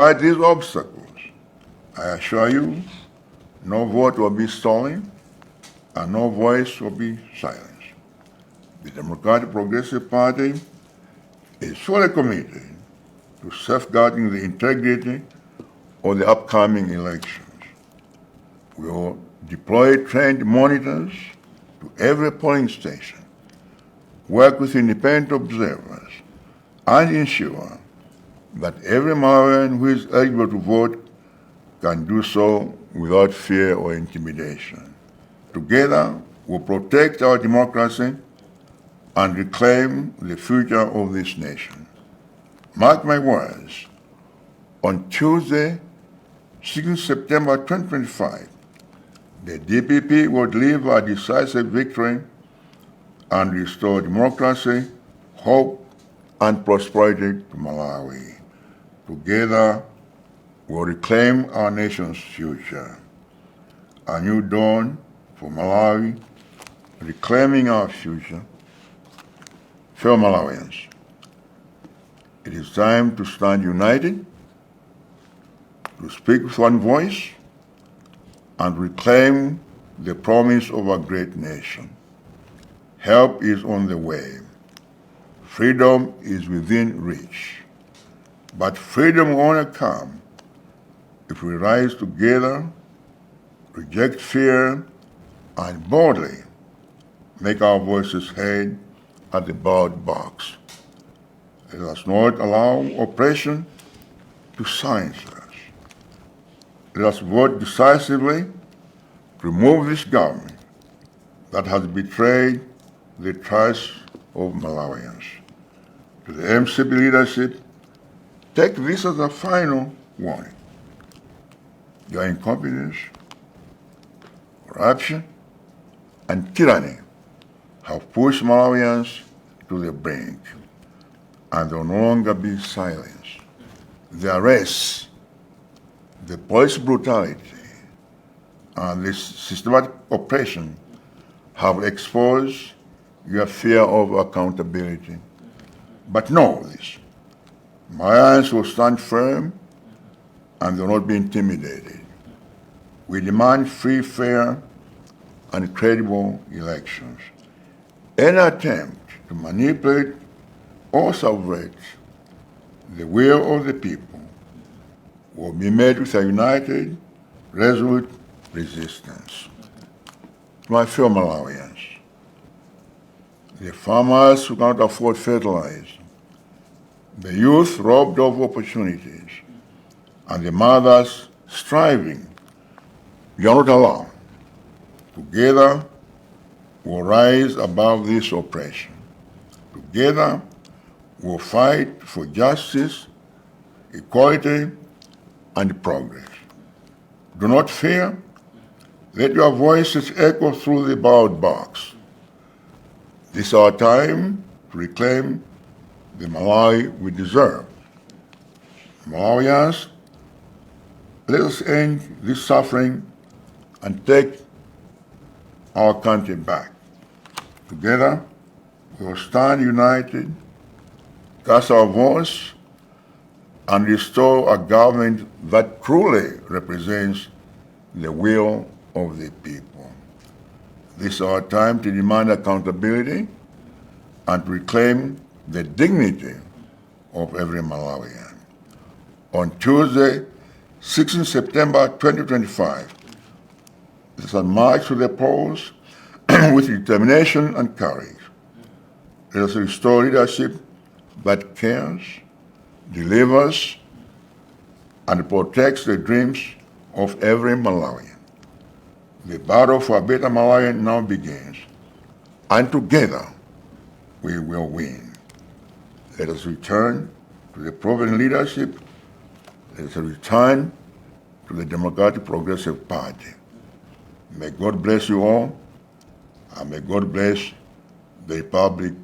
Despite these obstacles, I assure you, no vote will be stolen and no voice will be silenced. The Democratic Progressive Party is fully committed to safeguarding the integrity of the upcoming elections. We will deploy trained monitors to every polling station, work with independent observers, and ensure that every Malawian who is eligible to vote can do so without fear or intimidation. Together, we'll protect our democracy and reclaim the future of this nation. Mark my words, on Tuesday, 6 September 2025, the DPP will deliver a decisive victory and restore democracy, hope, and prosperity to Malawi. Together, we'll reclaim our nation's future. A new dawn for Malawi, reclaiming our future. Fellow Malawians, it is time to stand united, to speak with one voice, and reclaim the promise of a great nation. Help is on the way. Freedom is within reach. But freedom will only come if we rise together, reject fear, and boldly make our voices heard at the ballot box. Let us not allow oppression to silence us. Let us vote decisively to remove this government that has betrayed the trust of Malawians. To the MCP leadership, take this as a final warning. Your incompetence, corruption, and tyranny have pushed Malawians to the brink, and will no longer be silenced. The arrests, the police brutality, and this systematic oppression have exposed your fear of accountability. But know this, Malawians will stand firm and will not be intimidated. We demand free, fair, and credible elections. Any attempt to manipulate or subvert the will of the people will be met with a united, resolute resistance. My fellow Malawians, the farmers who cannot afford fertilizer, the youth robbed of opportunities, and the mothers striving, you are not alone. Together, we'll rise above this oppression. Together, we'll fight for justice, equality, and progress. Do not fear. Let your voices echo through the ballot box. This is our time to reclaim the Malawi we deserve. Malawians, let us end this suffering and take our country back. Together, we will stand united, cast our voice, and restore a government that truly represents the will of the people. This is our time to demand accountability and to reclaim the dignity of every Malawian. On Tuesday, 16 September 2025, let us march to the polls with determination and courage. Let us restore leadership that cares, delivers, and protects the dreams of every Malawian. The battle for a better Malawi now begins, and together we will win. Let us return to the proven leadership. Let us return to the Democratic Progressive Party. May God bless you all, and may God bless the Republic